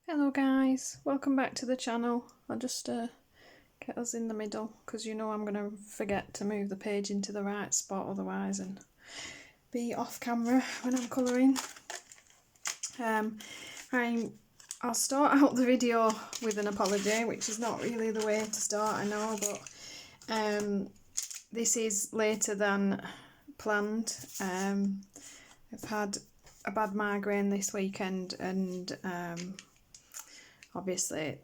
Hello guys, welcome back to the channel. I'll just get us in the middle because you know I'm going to forget to move the page into the right spot otherwise and be off camera when I'm colouring. I'll start out the video with an apology, which is not really the way to start, I know, but this is later than planned. I've had a bad migraine this weekend and obviously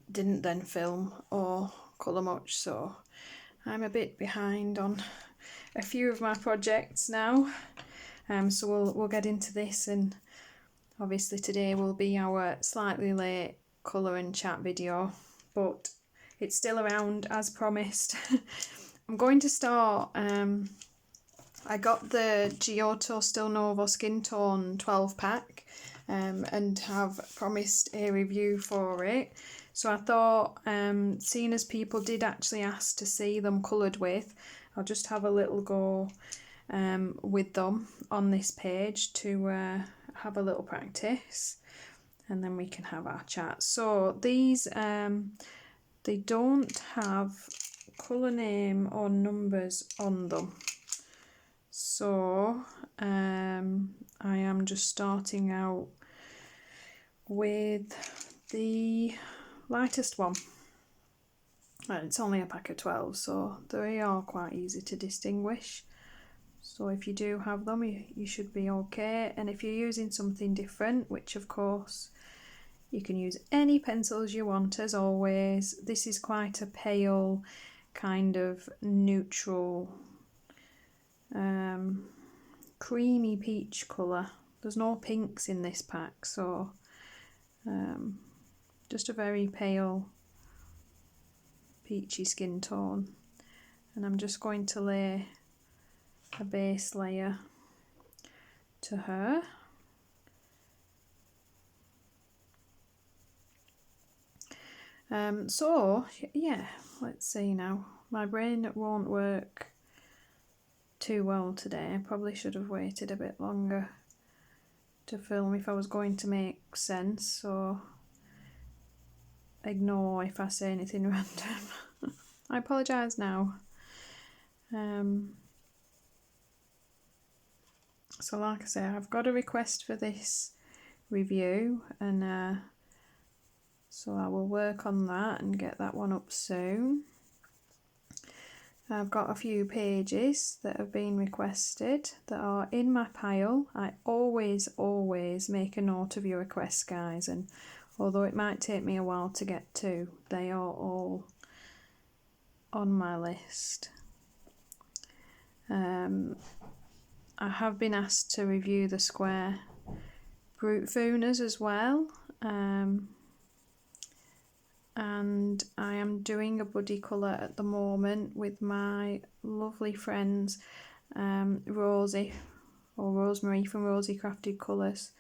didn't then film or colour much, so I'm a bit behind on a few of my projects now. So we'll get into this, and obviously today will be our slightly late colour and chat video, but it's still around as promised. I'm going to start, I got the Giotto Still Novo Skin Tone 12 pack and have promised a review for it. So I thought, seeing as people did actually ask to see them coloured with, I'll just have a little go with them on this page to have a little practice, and then we can have our chat. So these, they don't have colour name or numbers on them. So I am just starting out with the lightest one. It's only a pack of 12, so they are quite easy to distinguish. So if you do have them, you should be okay. And if you're using something different, which of course you can use any pencils you want as always. This is quite a pale, kind of neutral, creamy peach colour. There's no pinks in this pack, so just a very pale peachy skin tone. And I'm just going to lay a base layer to her. So yeah, let's see now. My brain won't work too well today. I probably should have waited a bit longer to film if I was going to make sense, so ignore if I say anything random. I apologise now. So like I say, I've got a request for this review, and so I will work on that and get that one up soon. I've got a few pages that have been requested that are in my pile. I always make a note of your requests, guys, and although it might take me a while to get to, they are all on my list. I have been asked to review the square Brute Funas as well, and I am doing a buddy colour at the moment with my lovely friends Rosie, or Rosemary from Rosie Crafted Colours,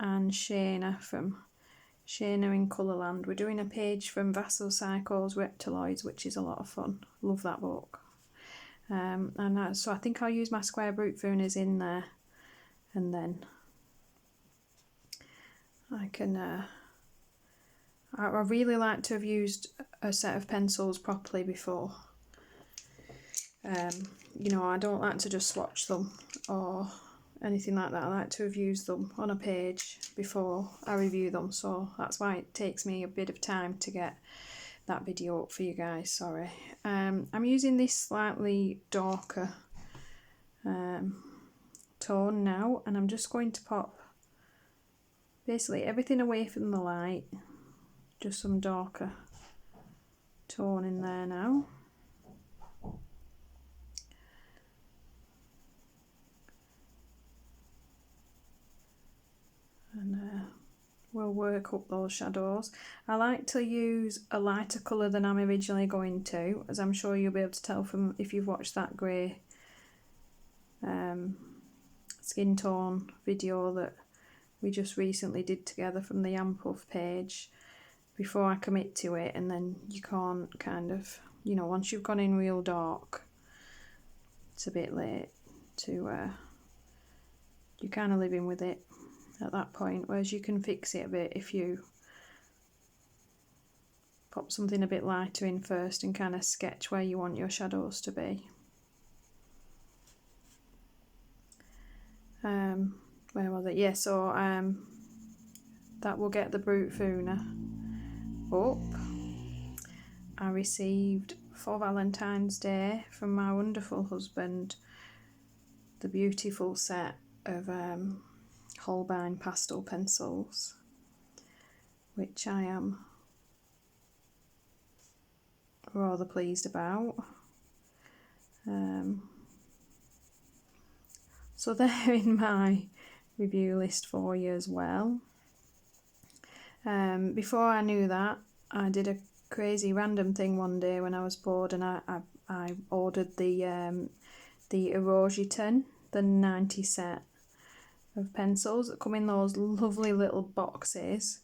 and Shayna from Shayna in Colourland. We're doing a page from Vassal Psycho's Reptiloids, which is a lot of fun. Love that book. So I think I'll use my square Brute Funas in there, and then I can I really like to have used a set of pencils properly before. You know, I don't like to just swatch them or anything like that. I like to have used them on a page before I review them, so that's why it takes me a bit of time to get that video up for you guys, sorry. I'm using this slightly darker tone now, and I'm just going to pop basically everything away from the light, just some darker tone in there now. And we'll work up those shadows. I like to use a lighter colour than I'm originally going to, as I'm sure you'll be able to tell from if you've watched that grey skin tone video that we just recently did together from the Yampuff page, before I commit to it, and then you can't kind of, you know, once you've gone in real dark, it's a bit late to, you're kind of living with it at that point, whereas you can fix it a bit if you pop something a bit lighter in first and kind of sketch where you want your shadows to be. Where was it? Yeah, so that will get the Brute Funa up. I received for Valentine's Day from my wonderful husband the beautiful set of Holbein pastel pencils, which I am rather pleased about. So they're in my review list for you as well. Before I knew that, I did a crazy random thing one day when I was bored, and I ordered the Erogiton, the 90 set of pencils that come in those lovely little boxes.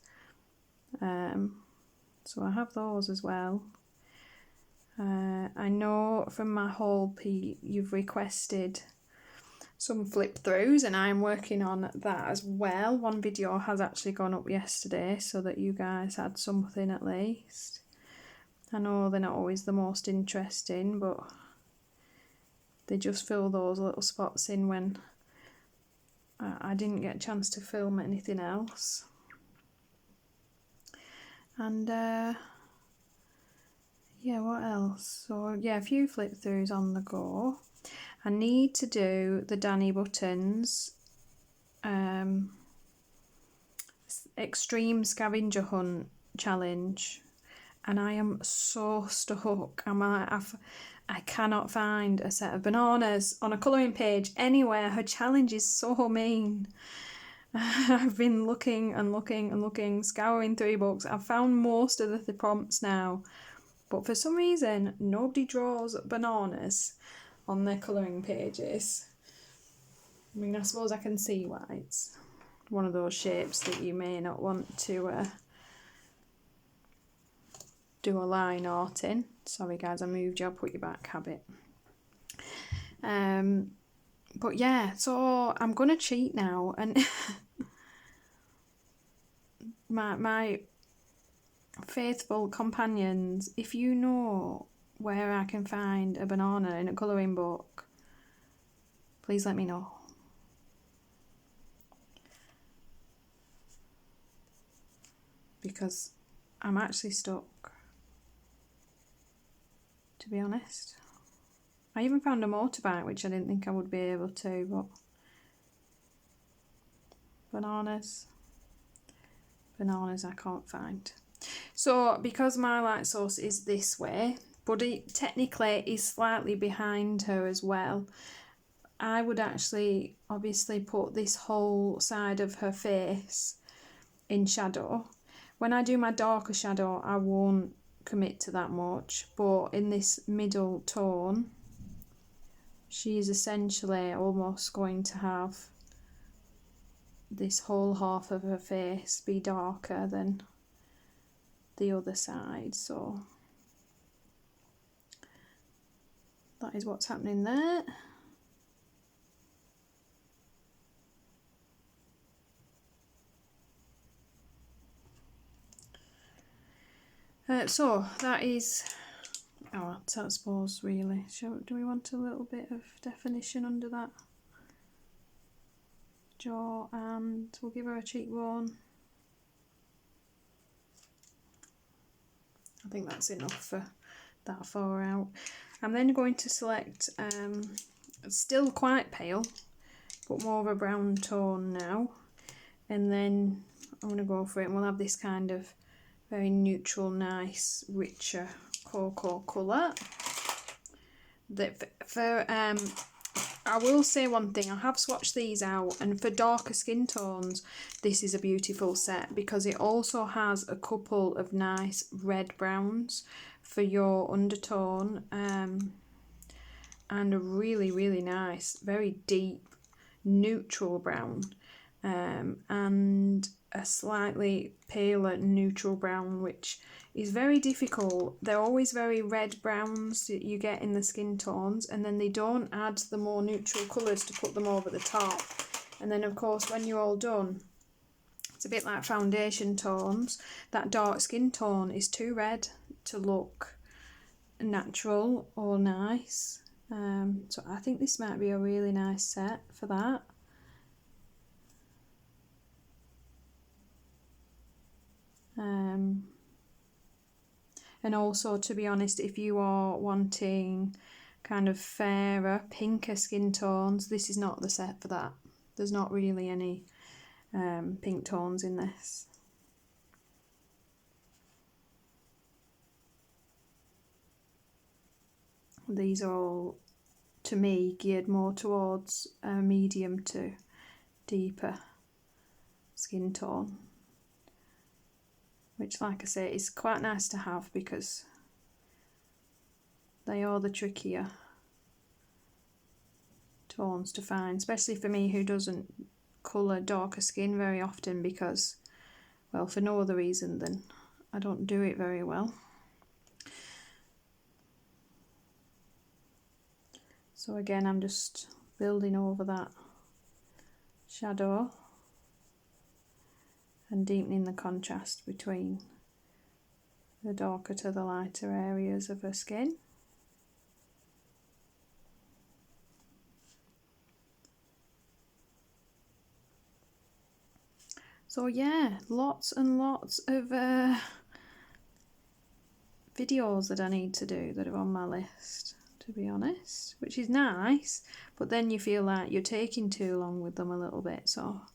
So I have those as well. I know from my haul, Pete, you've requested some flip throughs, and I'm working on that as well. One video has actually gone up yesterday so that you guys had something at least. I know they're not always the most interesting, but they just fill those little spots in when I didn't get a chance to film anything else. And yeah, what else? So yeah, a few flip throughs on the go. I need to do the Danny Buttons Extreme Scavenger Hunt challenge, and I am so stuck. I cannot find a set of bananas on a colouring page anywhere. Her challenge is so mean. I've been looking and looking and looking, scouring through books. I've found most of the prompts now, but for some reason nobody draws bananas on their colouring pages. I mean, I suppose I can see why. It's one of those shapes that you may not want to do a line art in. Sorry guys, I moved you, I'll put you back, habit. But yeah, so I'm gonna cheat now, and my faithful companions, if you know where I can find a banana in a colouring book, please let me know. Because I'm actually stuck, to be honest. I even found a motorbike, which I didn't think I would be able to, but bananas I can't find. So because my light source is this way, but it technically is slightly behind her as well, I would actually obviously put this whole side of her face in shadow. When I do my darker shadow, I won't commit to that much, but in this middle tone, she is essentially almost going to have this whole half of her face be darker than the other side. So that is what's happening there. So that is, I suppose really, do we want a little bit of definition under that jaw, and we'll give her a cheekbone. I think that's enough for that far out. I'm then going to select, still quite pale, but more of a brown tone now, and then I'm going to go for it, and we'll have this kind of very neutral, nice, richer cocoa colour. I will say one thing, I have swatched these out, and for darker skin tones this is a beautiful set because it also has a couple of nice red browns for your undertone, and a really, really nice, very deep neutral brown, and a slightly paler neutral brown, which is very difficult. They're always very red browns that you get in the skin tones, and then they don't add the more neutral colours to put them over the top. And then of course when you're all done, a bit like foundation tones, that dark skin tone is too red to look natural or nice. So I think this might be a really nice set for that. And also, to be honest, if you are wanting kind of fairer, pinker skin tones, this is not the set for that. There's not really any pink tones in this. These are all, to me, geared more towards a medium to deeper skin tone, which, like I say, is quite nice to have because they are the trickier tones to find, especially for me who doesn't colour darker skin very often because, well, for no other reason than I don't do it very well. So again, I'm just building over that shadow and deepening the contrast between the darker to the lighter areas of her skin. So yeah, lots and lots of videos that I need to do that are on my list, to be honest, which is nice, but then you feel like you're taking too long with them a little bit, so I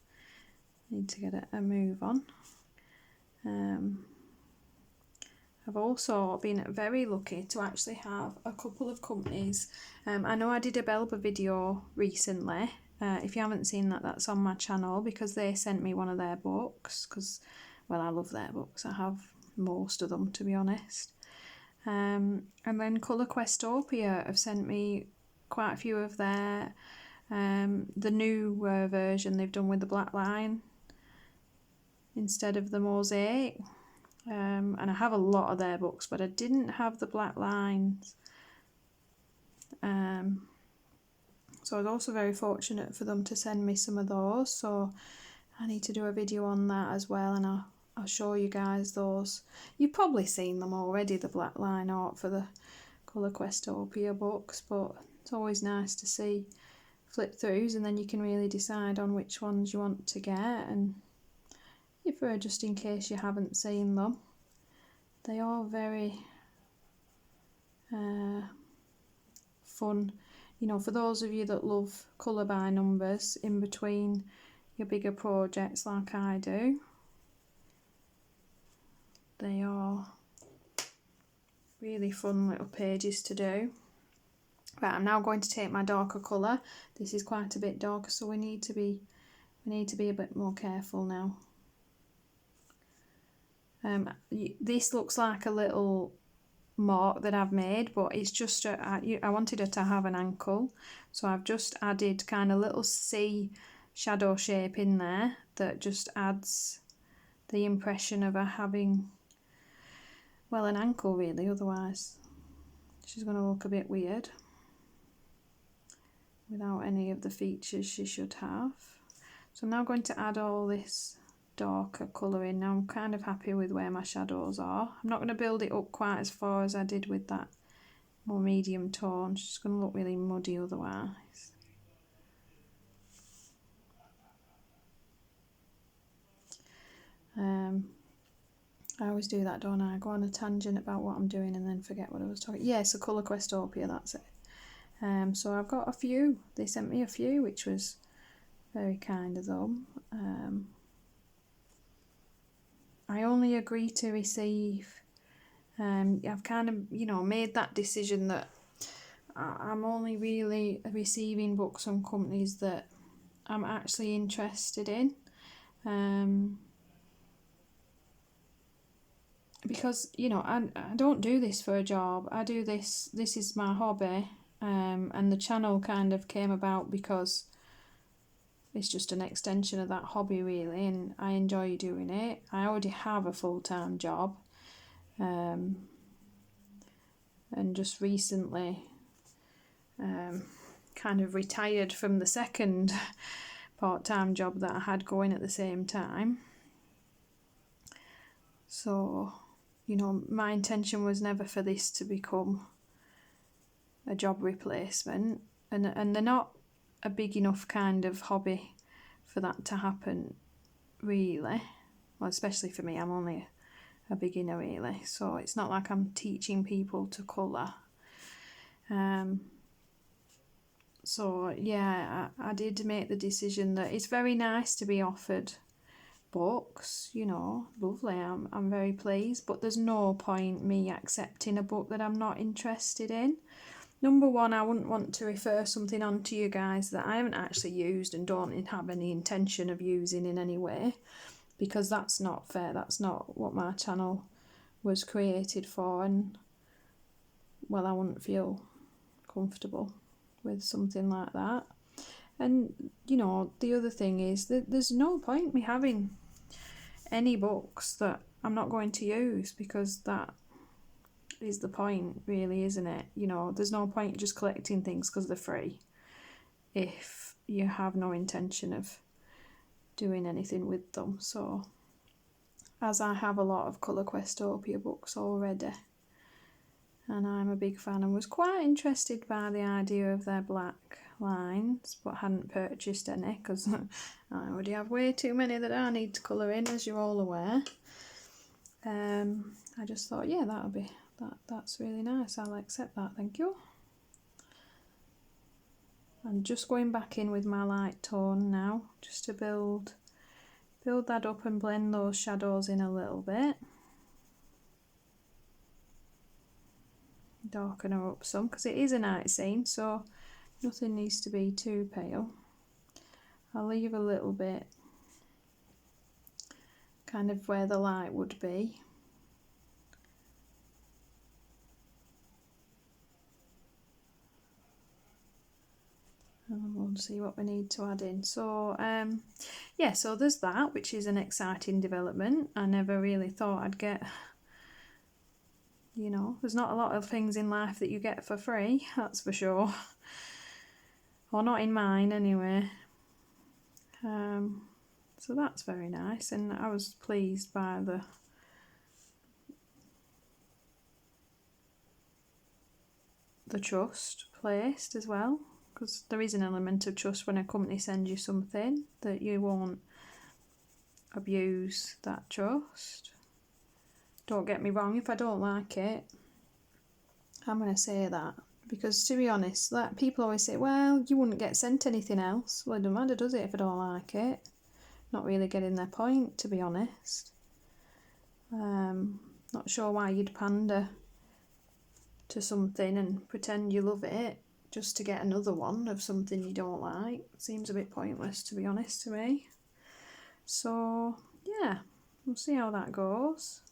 need to get a move on. I've also been very lucky to actually have a couple of companies. I know I did a Belba video recently. If you haven't seen that, that's on my channel, because they sent me one of their books, because, well, I love their books. I have most of them, to be honest. And then Colour Questopia have sent me quite a few of their, the new version they've done with the black line instead of the mosaic. And I have a lot of their books, but I didn't have the black lines. So I was also very fortunate for them to send me some of those, so I need to do a video on that as well, and I'll show you guys those. You've probably seen them already, the black line art for the Colour Questopia books, but it's always nice to see flip throughs, and then you can really decide on which ones you want to get. And just in case you haven't seen them, they are very fun. You know, for those of you that love colour by numbers in between your bigger projects like I do, they are really fun little pages to do. Right, I'm now going to take my darker colour. This is quite a bit darker, so we need to be a bit more careful now. This looks like a little mark that I've made, but it's just I wanted her to have an ankle, so I've just added kind of little C shadow shape in there that just adds the impression of her having, well, an ankle really, otherwise she's going to look a bit weird without any of the features she should have. So I'm now going to add all this darker colour in. Now I'm kind of happy with where my shadows are. I'm not going to build it up quite as far as I did with that more medium tone. It's just going to look really muddy otherwise. I always do that, don't I? I go on a tangent about what I'm doing and then forget what I was talking. Yeah, so Colour Questopia, that's it. So I've got a few. They sent me a few, which was very kind of them. I only agree to receive, I've kind of, made that decision that I'm only really receiving books from companies that I'm actually interested in. Because, I don't do this for a job. I do this is my hobby, and the channel kind of came about because it's just an extension of that hobby really, and I enjoy doing it. I already have a full-time job, and just recently kind of retired from the second part-time job that I had going at the same time. So, you know, my intention was never for this to become a job replacement, and they're not a big enough kind of hobby for that to happen, really. Well, especially for me, I'm only a beginner, really, so it's not like I'm teaching people to colour. So yeah, I did make the decision that it's very nice to be offered books, you know, lovely, I'm very pleased, but there's no point me accepting a book that I'm not interested in. Number one, I wouldn't want to refer something on to you guys that I haven't actually used and don't have any intention of using in any way, because that's not fair. That's not what my channel was created for, and well, I wouldn't feel comfortable with something like that. And you know, the other thing is that there's no point me having any books that I'm not going to use, because that is the point, really, isn't it? You know, there's no point just collecting things because they're free if you have no intention of doing anything with them. So, as I have a lot of Colour Questopia books already, and I'm a big fan and was quite interested by the idea of their black lines, but hadn't purchased any because I already have way too many that I need to colour in, as you're all aware. I just thought, yeah, that's really nice. I'll accept that, thank you. I'm just going back in with my light tone now, just to build that up and blend those shadows in a little bit. Darken her up some, because it is a night scene, so nothing needs to be too pale. I'll leave a little bit kind of where the light would be. And we'll see what we need to add in. So yeah, so there's that, which is an exciting development. I never really thought I'd get, you know, there's not a lot of things in life that you get for free, that's for sure. Or not in mine anyway. So that's very nice, and I was pleased by the trust placed as well, because there is an element of trust when a company sends you something, that you won't abuse that trust. Don't get me wrong, if I don't like it, I'm going to say that, because to be honest, that people always say, well, you wouldn't get sent anything else. Well, it doesn't matter, does it, if I don't like it? Not really getting their point, to be honest. Not sure why you'd pander to something and pretend you love it just to get another one of something you don't like. Seems a bit pointless, to be honest, to me. So yeah, we'll see how that goes.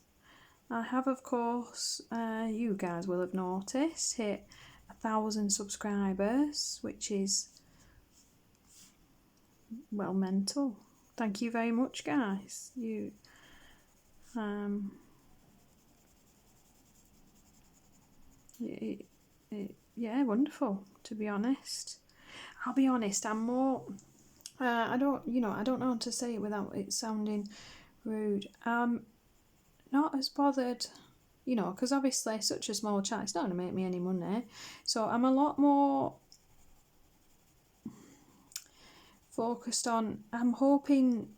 I have, of course, you guys will have noticed, hit 1,000 subscribers, which is, well, mental. Thank you very much, guys. You yeah, wonderful, to be honest. I'll be honest, I'm more I don't know how to say it without it sounding rude. Not as bothered, you know, because obviously such a small channel, it's not going to make me any money, so I'm a lot more focused on, I'm hoping,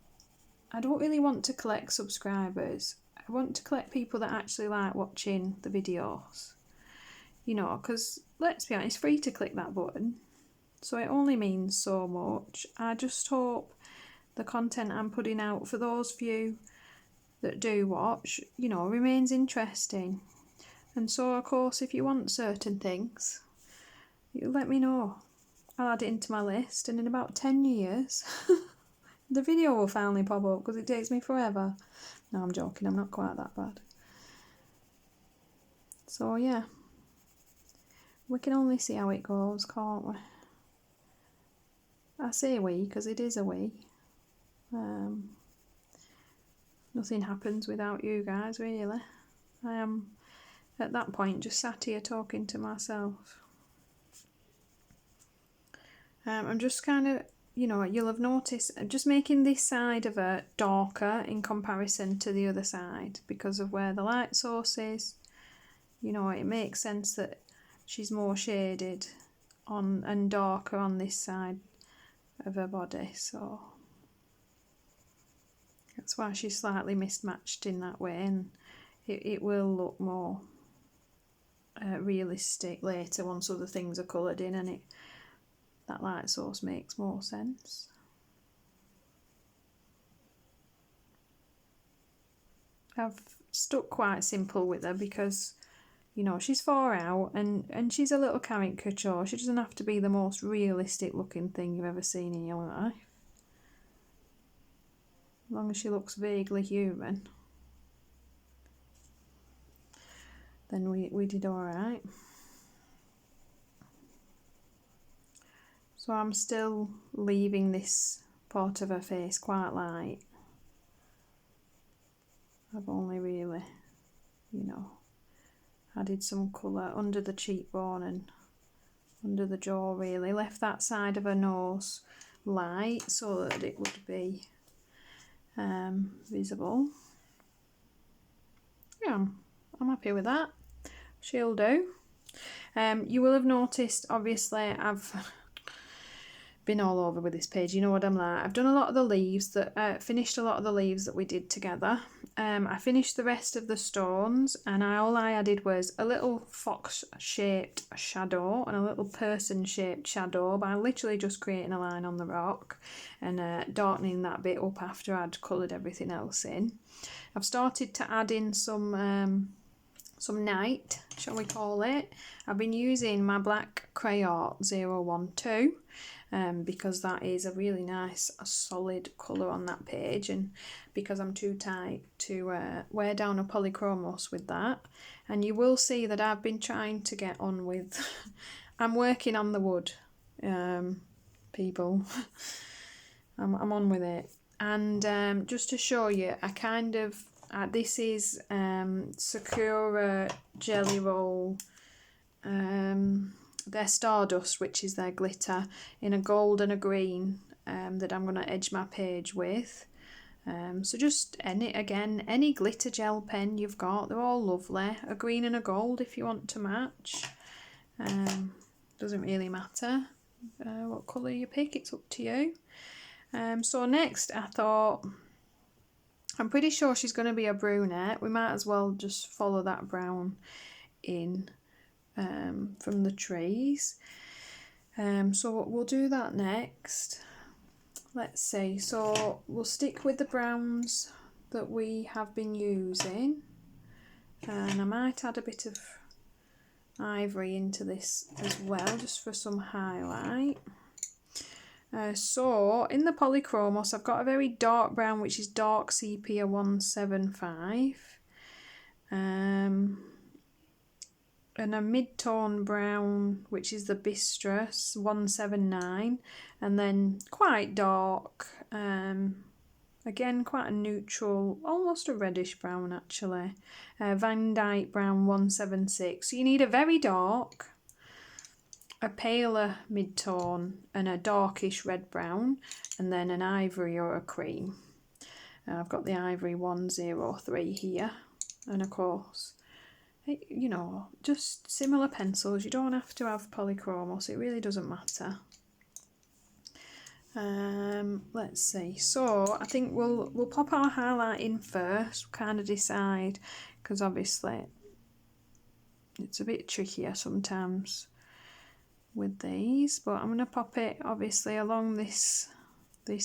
I don't really want to collect subscribers. I want to collect people that actually like watching the videos, you know, because let's be honest, it's free to click that button, so it only means so much. I just hope the content I'm putting out for those few that do watch, you know, remains interesting. And so, of course, if you want certain things, you let me know. I'll add it into my list, and in about 10 years, the video will finally pop up, because it takes me forever. No, I'm joking, I'm not quite that bad. So, yeah. We can only see how it goes, can't we? I say we, because it is a we. Nothing happens without you guys, really. I am, at that point, just sat here talking to myself. I'm just kind of you know, you'll have noticed just making this side of her darker in comparison to the other side because of where the light source is. You know, it makes sense that she's more shaded on and darker on this side of her body, so that's why she's slightly mismatched in that way, and it will look more realistic later once other things are coloured in and that light source makes more sense. I've stuck quite simple with her because, you know, she's 4 out and she's a little caricature. She doesn't have to be the most realistic looking thing you've ever seen in your life. As long as she looks vaguely human, then we did alright. So I'm still leaving this part of her face quite light. I've only really, you know, added some colour under the cheekbone and under the jaw really. Left that side of her nose light so that it would be visible. Yeah, I'm happy with that. She'll do. You will have noticed, obviously, I've been all over with this page. You know what I'm like. I've done a lot of the leaves that finished a lot of the leaves that we did together. I finished the rest of the stones, and all I added was a little fox-shaped shadow and a little person-shaped shadow by literally just creating a line on the rock and darkening that bit up after I'd coloured everything else in. I've started to add in some night, shall we call it. I've been using my black Crayart 012 because that is a really nice solid colour on that page, and because I'm too tight to wear down a polychromos with that. And you will see that I've been trying to get on with I'm working on the wood, people. I'm on with it. And just to show you, I kind of this is Sakura Jelly Roll, their Stardust, which is their glitter, in a gold and a green that I'm going to edge my page with. So just any glitter gel pen you've got, they're all lovely. A green and a gold if you want to match. Doesn't really matter what colour you pick, it's up to you. So next I thought, I'm pretty sure she's going to be a brunette. We might as well just follow that brown in from the trees. So we'll do that next. Let's see. So we'll stick with the browns that we have been using. And I might add a bit of ivory into this as well, just for some highlight. So in the polychromos, I've got a very dark brown, which is dark sepia 175, and a mid-tone brown, which is the bistress 179, and then quite dark, again quite a neutral, almost a reddish brown actually, Van Dyke brown 176. So you need a very dark, a paler mid-tone and a darkish red brown, and then an ivory or a cream. I've got the ivory 103 here, and of course, you know, just similar pencils. You don't have to have polychromos, it really doesn't matter. Let's see, so I think we'll pop our highlight in first, kind of decide, because obviously it's a bit trickier sometimes with these, but I'm going to pop it obviously along this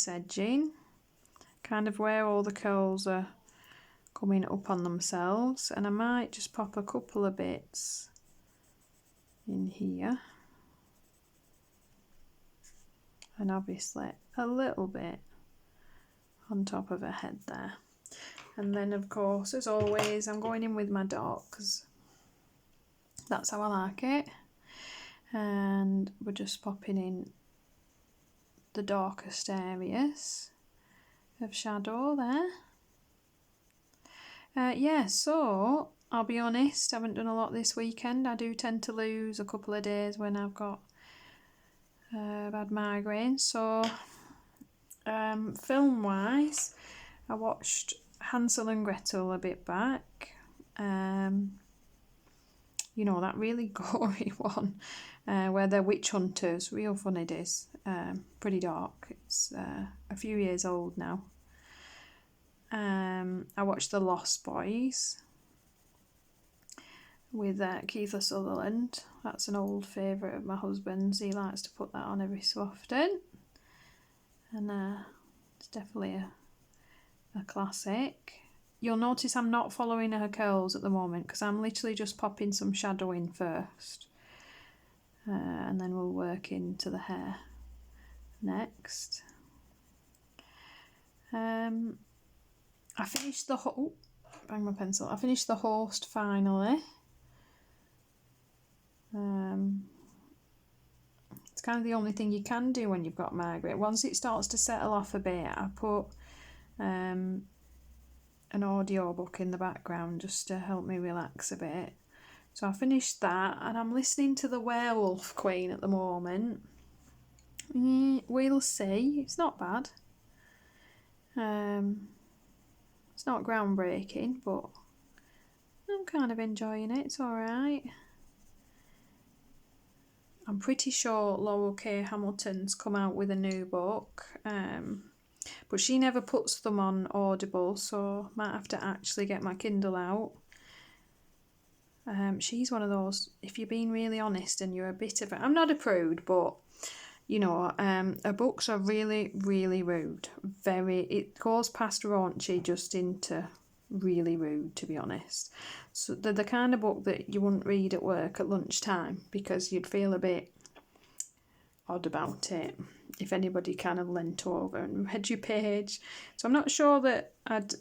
edging, kind of where all the curls are coming up on themselves, and I might just pop a couple of bits in here, and obviously a little bit on top of her head there. And then of course, as always, I'm going in with my dark because that's how I like it. And we're just popping in the darkest areas of shadow there. Yeah, so I'll be honest, I haven't done a lot this weekend. I do tend to lose a couple of days when I've got bad migraines, so Film wise, I watched Hansel and Gretel a bit back. You know, that really gory one where they're witch hunters. Real fun it is. Pretty dark. It's a few years old now. I watched The Lost Boys with Keith Sutherland. That's an old favourite of my husband's. He likes to put that on every so often. And it's definitely a classic. You'll notice I'm not following her curls at the moment because I'm literally just popping some shadow in first. And then we'll work into the hair next. I finished the bang my pencil. I finished The Host finally. It's kind of the only thing you can do when you've got Margaret. Once it starts to settle off a bit, I put an audio book in the background just to help me relax a bit. So I finished that and I'm listening to The Werewolf Queen at the moment. We'll see. It's not bad. It's not groundbreaking, but I'm kind of enjoying it. It's alright. I'm pretty sure Laurel K. Hamilton's come out with a new book, but she never puts them on Audible, so might have to actually get my Kindle out. She's one of those, if you're being really honest and you're a bit of I'm not a prude, but you know, her books are really, really rude. It goes past raunchy just into really rude, to be honest. So they're the kind of book that you wouldn't read at work at lunchtime because you'd feel a bit odd about it if anybody kind of leant over and read your page. So I'm not sure that I'd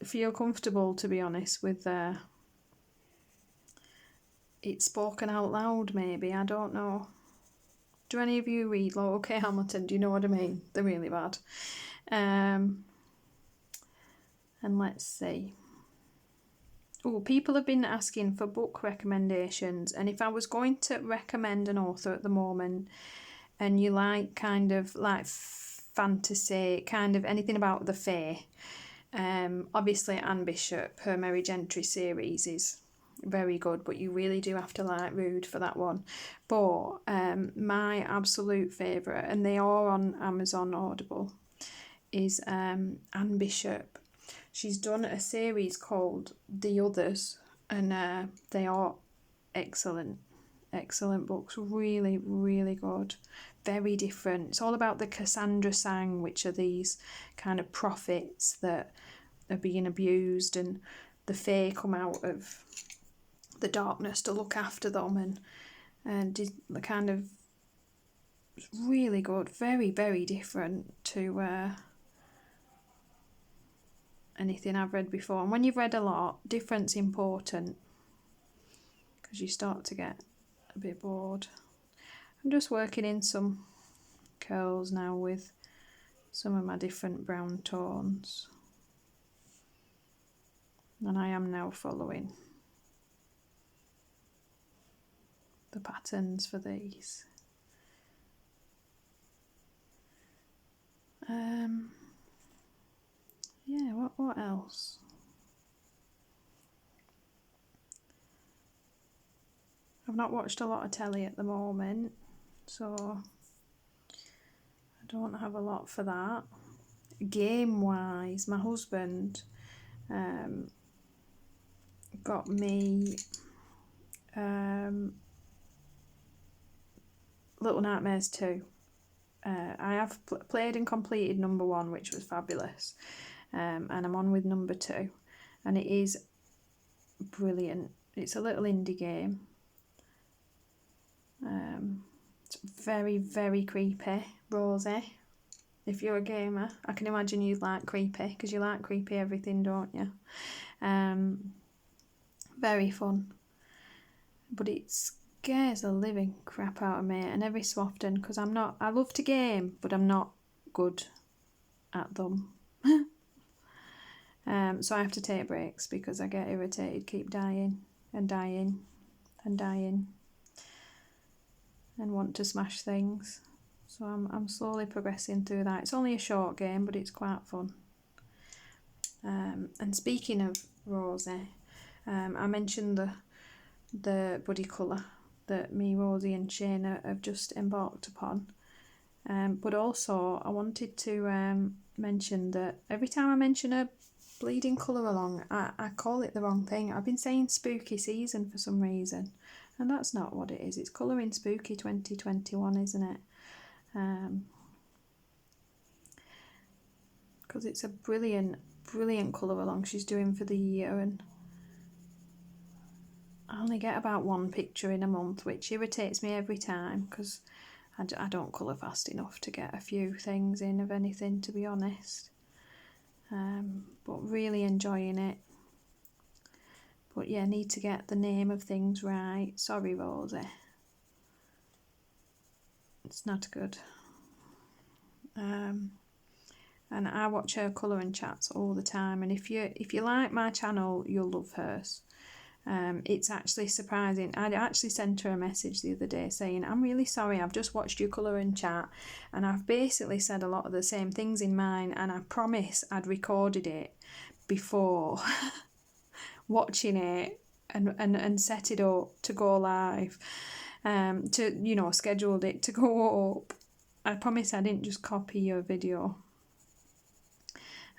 feel comfortable, to be honest, with it spoken out loud, maybe. I don't know. Do any of you read Laurel K. Hamilton? Do you know what I mean? They're really bad. And let's see. Oh, people have been asking for book recommendations, and if I was going to recommend an author at the moment and you like kind of like fantasy, kind of anything about the fae, obviously Anne Bishop, her Mary Gentry series is very good, but you really do have to like Rude for that one. But my absolute favourite, and they are on Amazon Audible, is Anne Bishop. She's done a series called The Others, and they are excellent books, really, really good, very different. It's all about the Cassandra Sang, which are these kind of prophets that are being abused, and the fae come out of the darkness to look after them, and the kind of really good, very, very different to anything I've read before. And when you've read a lot, different's important because you start to get a bit bored. I'm just working in some curls now with some of my different brown tones, and I am now following the patterns for these. Yeah, what else? I've not watched a lot of telly at the moment, so I don't have a lot for that. Game wise, my husband got me Little Nightmares 2. I have played and completed number 1, which was fabulous, and I'm on with number 2, and it is brilliant. It's a little indie game. It's very, very creepy, Rosie. If you're a gamer, I can imagine you'd like creepy, because you like creepy everything, don't you? Very fun, but it scares the living crap out of me, and every so often, because I love to game, but I'm not good at them. So I have to take breaks because I get irritated, keep dying and dying and dying, and want to smash things. So I'm slowly progressing through that. It's only a short game, but it's quite fun. And speaking of Rosie, I mentioned the buddy colour that me, Rosie and Shayna have just embarked upon. But also I wanted to mention that every time I mention a bleeding colour along, I call it the wrong thing. I've been saying spooky season for some reason, and that's not what it is. It's Colouring Spooky 2021, isn't it? Because it's a brilliant colour along she's doing for the year, and I only get about one picture in a month, which irritates me every time because I don't colour fast enough to get a few things in of anything, to be honest. But really enjoying it. But yeah, need to get the name of things right. Sorry, Rosie. It's not good. And I watch her colouring chats all the time, and if you like my channel, you'll love hers. It's actually surprising. I actually sent her a message the other day saying, I'm really sorry, I've just watched your colouring chat and I've basically said a lot of the same things in mine, and I promise I'd recorded it before watching it and set it up to go live, to scheduled it to go up. I promise I didn't just copy your video.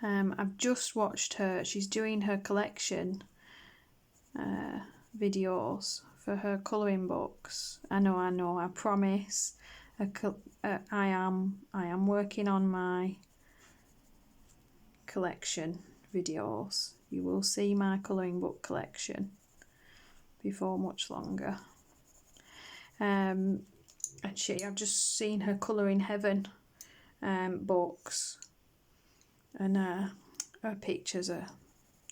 I've just watched her. She's doing her collection videos for her colouring books. I know. I promise. I am working on my collection videos. You will see my colouring book collection before much longer. And I've just seen her Colouring Heaven books, and her pictures are,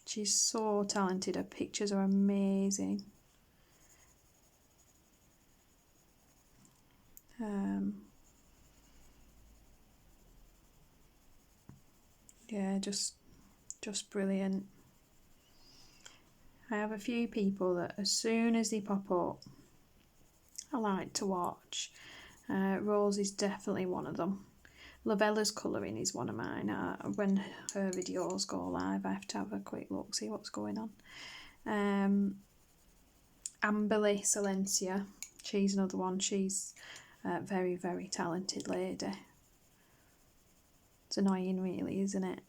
she's so talented, her pictures are amazing. Yeah, just brilliant. I have a few people that as soon as they pop up, I like to watch. Rose is definitely one of them. Lavella's colouring is one of mine. When her videos go live, I have to have a quick look, see what's going on. Amberly Silencia, she's another one. She's a very, very talented lady. It's annoying, really, isn't it?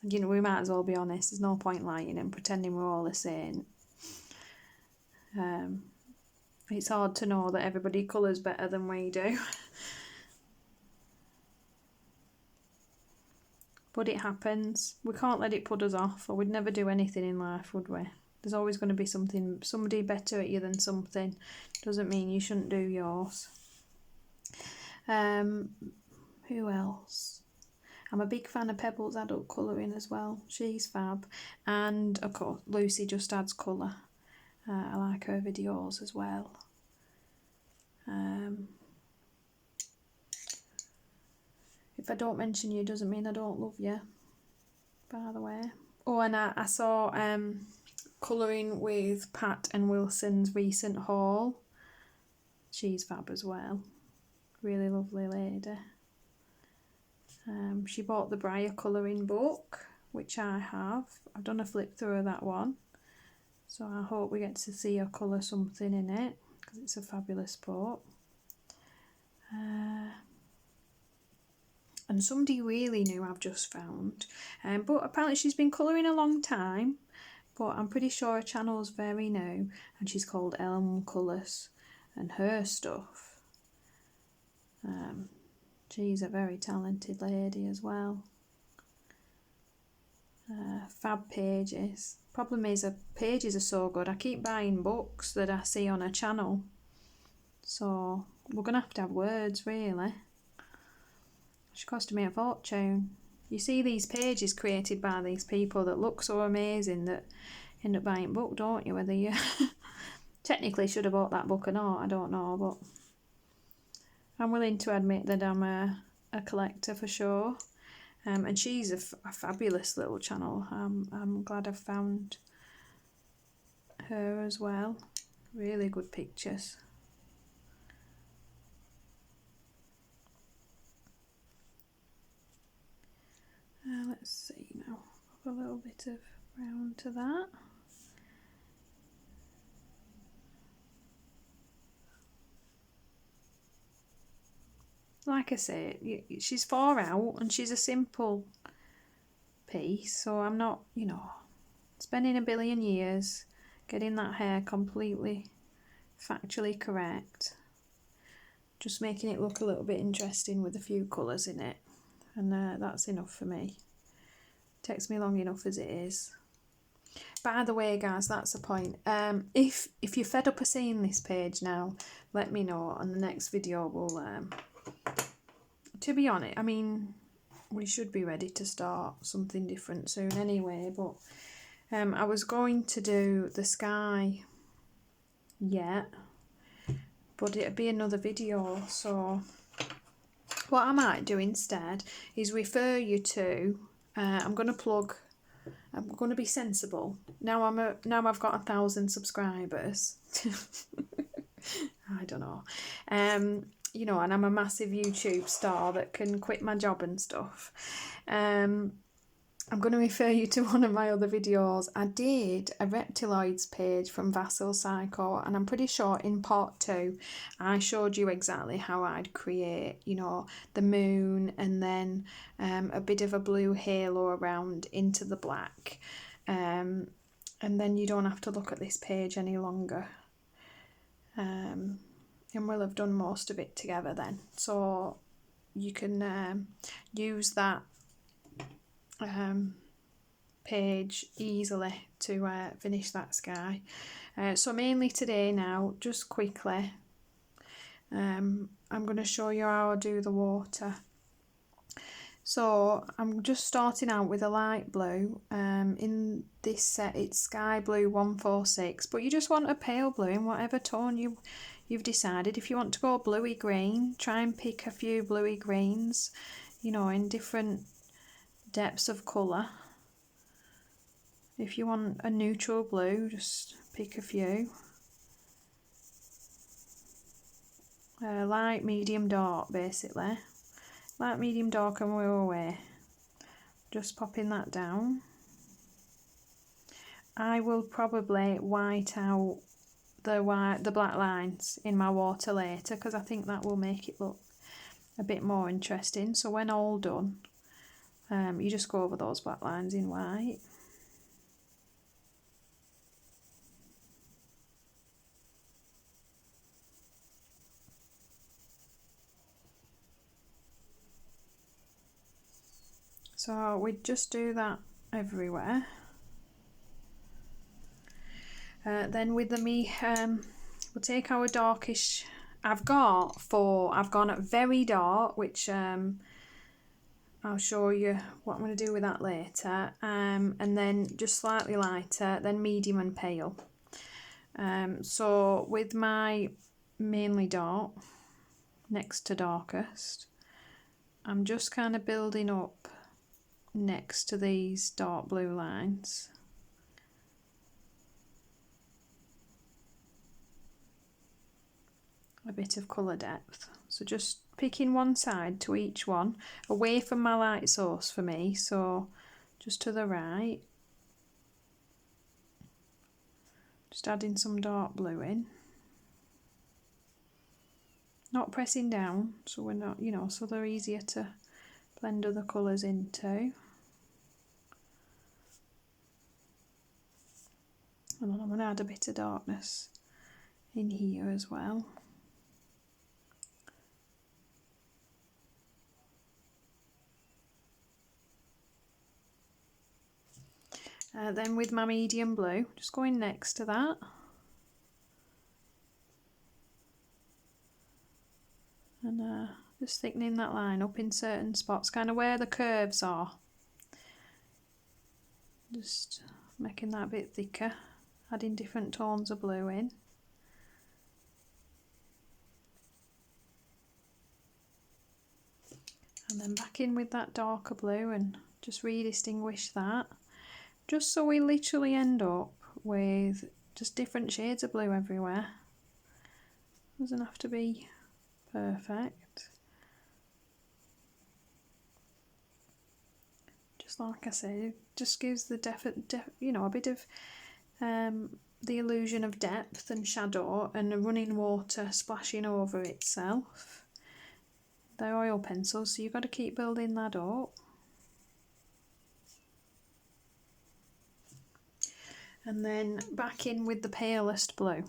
We might as well be honest. There's no point lying and pretending we're all the same. It's hard to know that everybody colours better than we do. But it happens. We can't let it put us off, or we'd never do anything in life, would we? There's always going to be somebody better at you than something. Doesn't mean you shouldn't do yours. Who else? I'm a big fan of Pebbles adult colouring as well. She's fab. And of course, Lucy just adds colour. I like her videos as well. If I don't mention you, doesn't mean I don't love you, by the way. Oh, and I saw colouring with Pat and Wilson's recent haul. She's fab as well. Really lovely lady. She bought the Briar colouring book, which I have. I've done a flip through of that one. So I hope we get to see her colour something in it, because it's a fabulous book. And somebody really new I've just found. But apparently she's been colouring a long time, but I'm pretty sure her channel's very new, and she's called Elm Colours, and her stuff. She's a very talented lady as well. Fab pages. Problem is, her pages are so good. I keep buying books that I see on her channel. So we're going to have words, really. She costed me a fortune. You see these pages created by these people that look so amazing that end up buying book, don't you? Whether you technically should have bought that book or not, I don't know, but I'm willing to admit that I'm a collector for sure. And she's a fabulous little channel. I'm glad I've found her as well. Really good pictures. Let's see now, pop a little bit of brown to that. Like I say, she's 4 out and she's a simple piece, so I'm not, you know, spending a billion years getting that hair completely factually correct. Just making it look a little bit interesting with a few colours in it, and that's enough for me. Takes me long enough as it is. By the way, guys, that's the point. If you're fed up of seeing this page now, let me know, and the next video will to be honest, I mean, we should be ready to start something different soon anyway, but I was going to do the sky yet, but it'd be another video, so what I might do instead is refer you to, I'm going to be sensible. Now I've got 1,000 subscribers. I don't know. You know, and I'm a massive YouTube star that can quit my job and stuff. I'm going to refer you to one of my other videos. I did a reptiloids page from Vassal Psycho, and I'm pretty sure in part 2 I showed you exactly how I'd create, you know, the moon and then a bit of a blue halo around into the black. And then you don't have to look at this page any longer. And we'll have done most of it together then, so you can use that page easily to finish that sky. So mainly today now, just quickly, I'm going to show you how I do the water. So I'm just starting out with a light blue. In this set it's Sky Blue 146, but you just want a pale blue in whatever tone you've decided. If you want to go bluey green, try and pick a few bluey greens, you know, in different depths of colour. If you want a neutral blue, just pick a few. Light, medium, dark, basically. Light, medium, dark, and we're away. Just popping that down. I will probably white out the black lines in my water later, because I think that will make it look a bit more interesting. So when all done, you just go over those black lines in white. So we just do that everywhere. Then with we'll take our darkish. I've gone at very dark, which I'll show you what I'm going to do with that later, and then just slightly lighter, then medium and pale. So with my mainly dark next to darkest, I'm just kind of building up next to these dark blue lines. A bit of colour depth, so just picking one side to each one, away from my light source for me, so just to the right, just adding some dark blue in, not pressing down, so we're not, you know, so they're easier to blend other colours into. And then I'm going to add a bit of darkness in here as well. Then with my medium blue, just going next to that. And just thickening that line up in certain spots, kind of where the curves are. Just making that a bit thicker, adding different tones of blue in. And then back in with that darker blue and just re-distinguish that. Just so we literally end up with just different shades of blue everywhere. Doesn't have to be perfect. just like I say, it just gives the a bit of the illusion of depth and shadow, and the running water splashing over itself. They're oil pencils, so you've got to keep building that up. And then back in with the palest blue.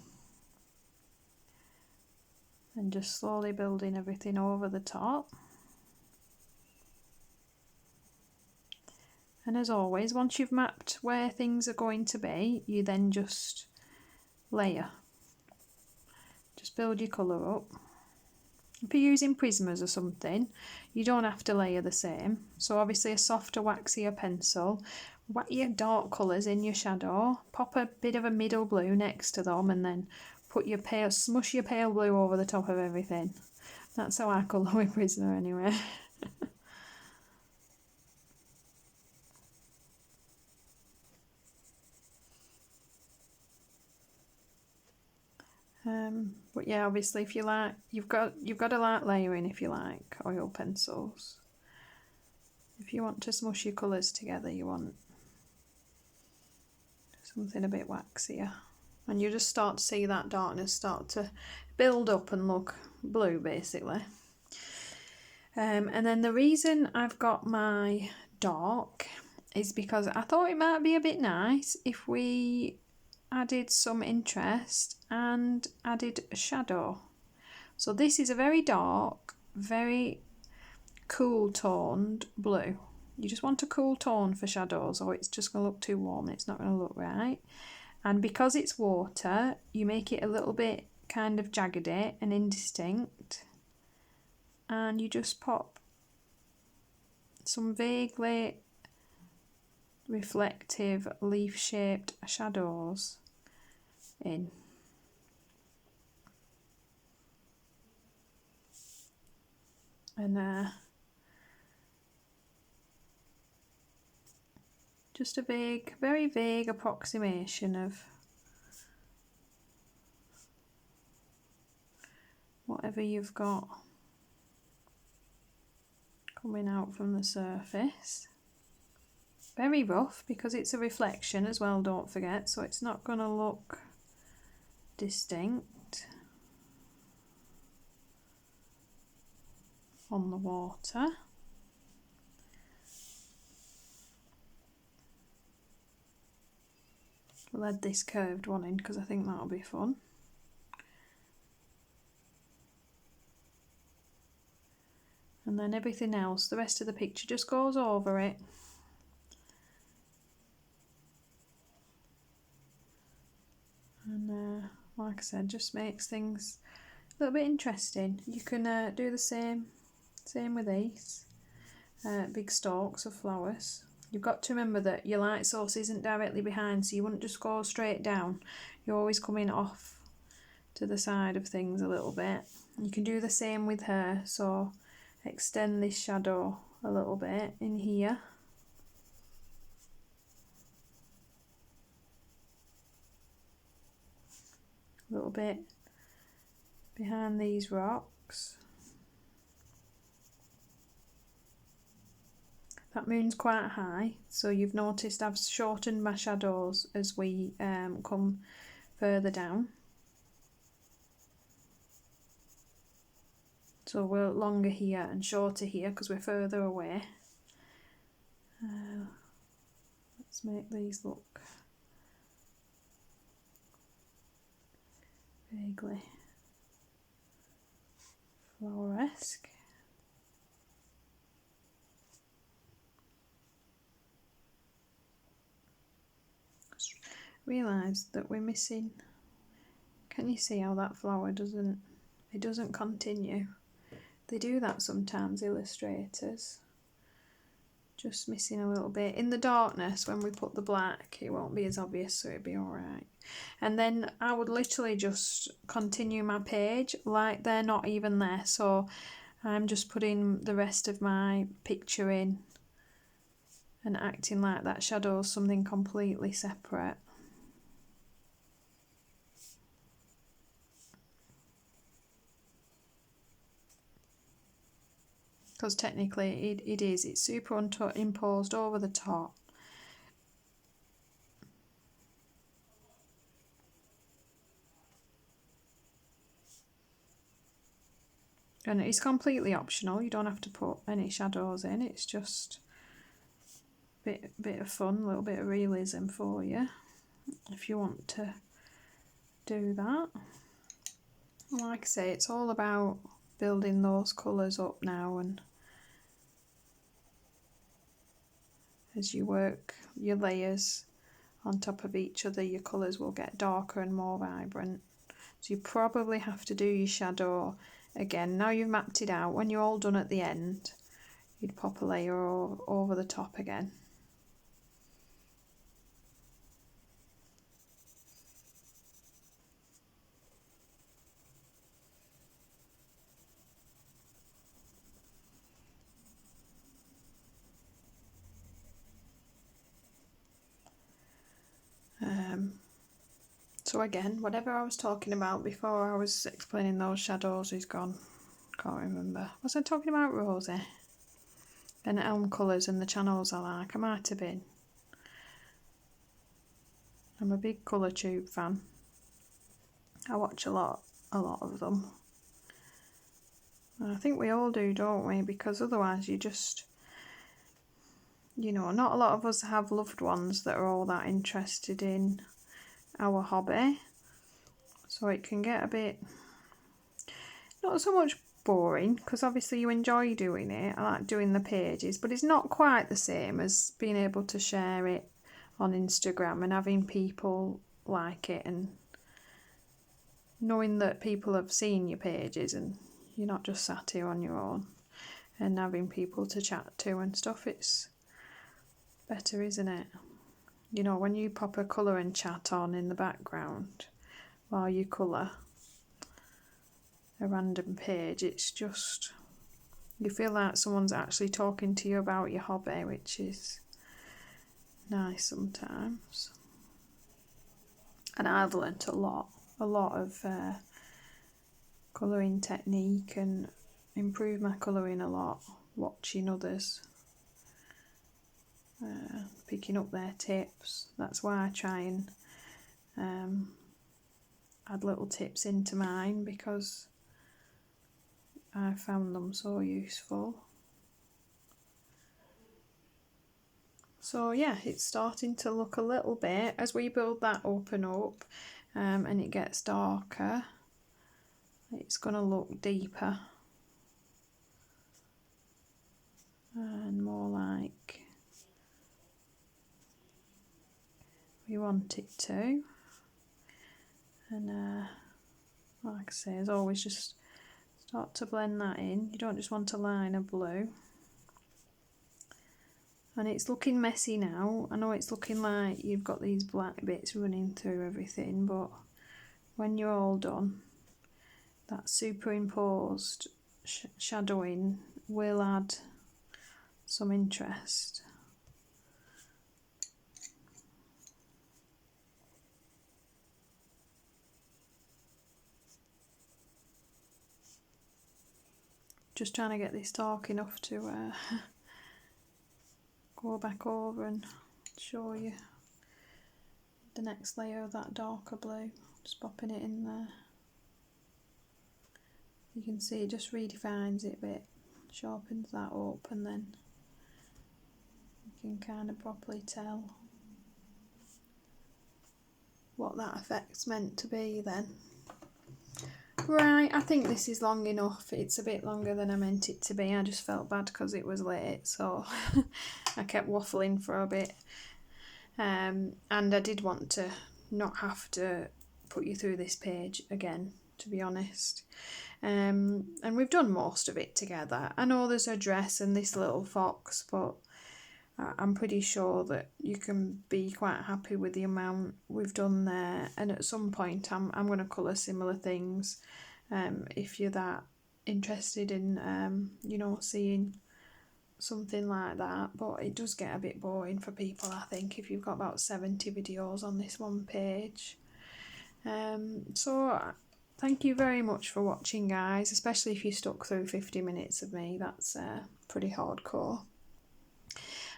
And just slowly building everything over the top. And as always, once you've mapped where things are going to be, you then just layer. Just build your colour up. If you're using Prismas or something, you don't have to layer the same. So obviously a softer, waxier pencil, whack your dark colours in your shadow, pop a bit of a middle blue next to them, and then smush your pale blue over the top of everything. That's how I colour with Prisma anyway. But yeah, obviously if you like, you've got to like layering if you like oil pencils. If you want to smush your colours together, you want something a bit waxier. And you just start to see that darkness start to build up and look blue basically. And then the reason I've got my dark is because I thought it might be a bit nice if we added some interest and added a shadow. So this is a very dark, very cool toned blue. You just want a cool tone for shadows, or it's just going to look too warm and it's not going to look right. And because it's water, you make it a little bit kind of jaggedy and indistinct, and you just pop some vaguely reflective leaf shaped shadows in. And just a vague, very vague approximation of whatever you've got coming out from the surface. Very rough because it's a reflection as well, don't forget, so it's not going to look distinct on the water. We'll add this curved one in because I think that'll be fun. And then everything else, the rest of the picture just goes over it. And like I said, just makes things a little bit interesting. You can do the same with these big stalks of flowers. You've got to remember that your light source isn't directly behind, so you wouldn't just go straight down. You're always coming off to the side of things a little bit. You can do the same with her, so extend this shadow a little bit in here. A little bit behind these rocks. That moon's quite high, so you've noticed I've shortened my shadows as we come further down. So we're longer here and shorter here because we're further away. Let's make these look vaguely flower-esque. Realised that we're missing. Can you see how that flower doesn't continue? They do that sometimes, illustrators. Just missing a little bit. In the darkness, when we put the black, it won't be as obvious, so it'll be alright. And then I would literally just continue my page like they're not even there. So I'm just putting the rest of my picture in and acting like that shadow's something completely separate. because technically it's superimposed over the top. And it's completely optional, you don't have to put any shadows in, it's just a bit of fun, a little bit of realism for you, if you want to do that. Like I say, it's all about building those colours up now, and as you work your layers on top of each other, your colours will get darker and more vibrant. So you probably have to do your shadow again. Now you've mapped it out, when you're all done at the end, you'd pop a layer over the top again. So again, whatever I was talking about before I was explaining those shadows is gone. Can't remember. Was I talking about Rosie? And elm colours and the channels I like? I might have been. I'm a big colour tube fan. I watch a lot of them. And I think we all do, don't we? Because otherwise you just, you know, not a lot of us have loved ones that are all that interested in our hobby, so it can get a bit, not so much boring, because obviously you enjoy doing it. I like doing the pages, but it's not quite the same as being able to share it on Instagram and having people like it and knowing that people have seen your pages and you're not just sat here on your own, and having people to chat to and stuff. It's better, isn't it? You know, when you pop a colour and chat on in the background while you colour a random page, it's just, you feel like someone's actually talking to you about your hobby, which is nice sometimes. And I've learnt a lot of colouring technique and improved my colouring a lot watching others. Picking up their tips. That's why I try and add little tips into mine, because I found them so useful. So yeah, it's starting to look a little bit, as we build that up and it gets darker, it's going to look deeper and more like we want it to. And like I say, as always, just start to blend that in. You don't just want a line of blue. And it's looking messy now. I know it's looking like you've got these black bits running through everything, but when you're all done, that superimposed shadowing will add some interest. Just trying to get this dark enough to go back over and show you the next layer of that darker blue. Just popping it in there. You can see it just redefines it a bit, sharpens that up, and then you can kind of properly tell what that effect's meant to be then. Right, I think this is long enough. It's a bit longer than I meant it to be. I just felt bad because it was late, so I kept waffling for a bit. And I did want to not have to put you through this page again, to be honest. And we've done most of it together. I know there's a dress and this little fox, but I'm pretty sure that you can be quite happy with the amount we've done there. And at some point I'm going to colour similar things if you're that interested in you know, seeing something like that. But it does get a bit boring for people, I think, if you've got about 70 videos on this one page. So thank you very much for watching, guys, especially if you stuck through 50 minutes of me. That's pretty hardcore.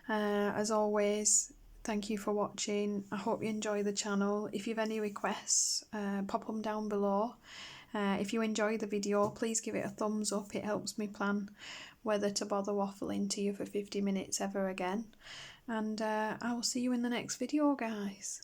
As always, thank you for watching. I hope you enjoy the channel. If you have any requests, pop them down below. If you enjoy the video, please give it a thumbs up. It helps me plan whether to bother waffling to you for 50 minutes ever again. And I will see you in the next video, guys.